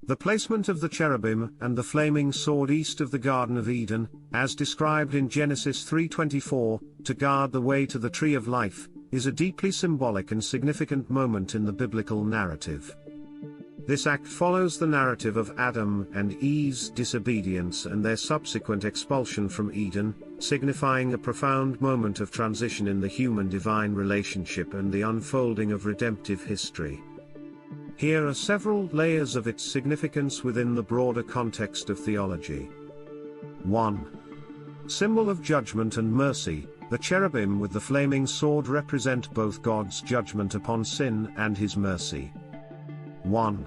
The placement of the cherubim and the flaming sword east of the Garden of Eden, as described in Genesis 3:24, to guard the way to the tree of life, is a deeply symbolic and significant moment in the biblical narrative. This act follows the narrative of Adam and Eve's disobedience and their subsequent expulsion from Eden, signifying a profound moment of transition in the human-divine relationship and the unfolding of redemptive history. Here are several layers of its significance within the broader context of theology. 1. Symbol of judgment and mercy. The cherubim with the flaming sword represent both God's judgment upon sin and his mercy. 1.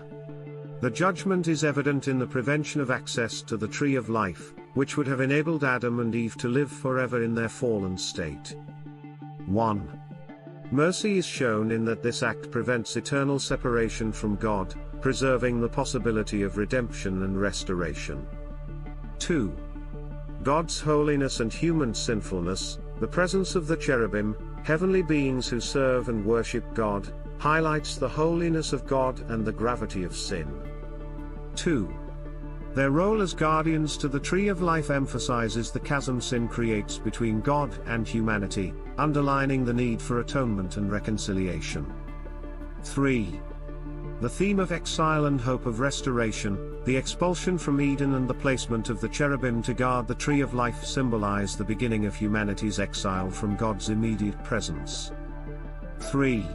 The judgment is evident in the prevention of access to the tree of life, which would have enabled Adam and Eve to live forever in their fallen state. 1. Mercy is shown in that this act prevents eternal separation from God, preserving the possibility of redemption and restoration. 2. God's holiness and human sinfulness. The presence of the cherubim, heavenly beings who serve and worship God, highlights the holiness of God and the gravity of sin. 2. Their role as guardians to the tree of life emphasizes the chasm sin creates between God and humanity, underlining the need for atonement and reconciliation. 3. The theme of exile and hope of restoration. The expulsion from Eden and the placement of the cherubim to guard the tree of life symbolize the beginning of humanity's exile from God's immediate presence. 3.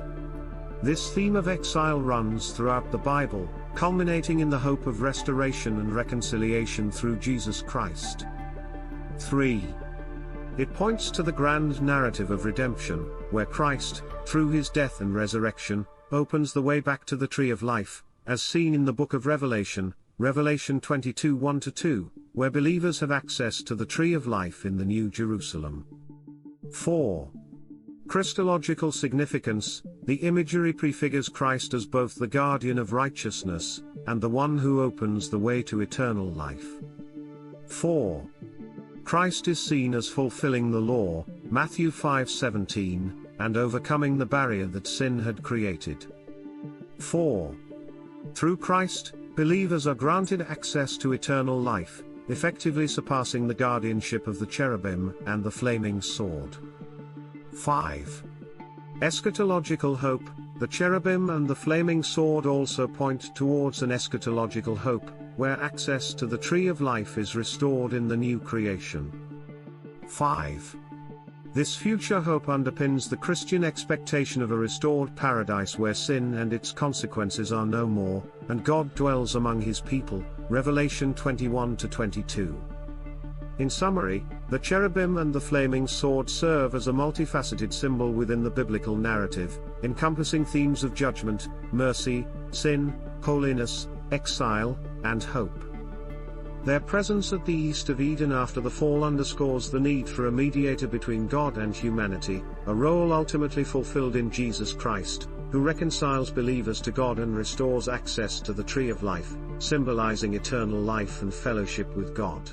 This theme of exile runs throughout the Bible, culminating in the hope of restoration and reconciliation through Jesus Christ. 3. It points to the grand narrative of redemption, where Christ, through his death and resurrection, opens the way back to the tree of life, as seen in the book of Revelation, Revelation 22:1-2, where believers have access to the tree of life in the New Jerusalem. 4. Christological significance. The imagery prefigures Christ as both the guardian of righteousness, and the one who opens the way to eternal life. 4. Christ is seen as fulfilling the law, Matthew 5:17, and overcoming the barrier that sin had created. 4. Through Christ, believers are granted access to eternal life, effectively surpassing the guardianship of the cherubim and the flaming sword. 5. Eschatological hope. The cherubim and the flaming sword also point towards an eschatological hope, where access to the tree of life is restored in the new creation. 5. This future hope underpins the Christian expectation of a restored paradise where sin and its consequences are no more, and God dwells among his people, Revelation 21-22. In summary, the cherubim and the flaming sword serve as a multifaceted symbol within the biblical narrative, encompassing themes of judgment, mercy, sin, holiness, exile, and hope. Their presence at the east of Eden after the fall underscores the need for a mediator between God and humanity, a role ultimately fulfilled in Jesus Christ, who reconciles believers to God and restores access to the tree of life, symbolizing eternal life and fellowship with God.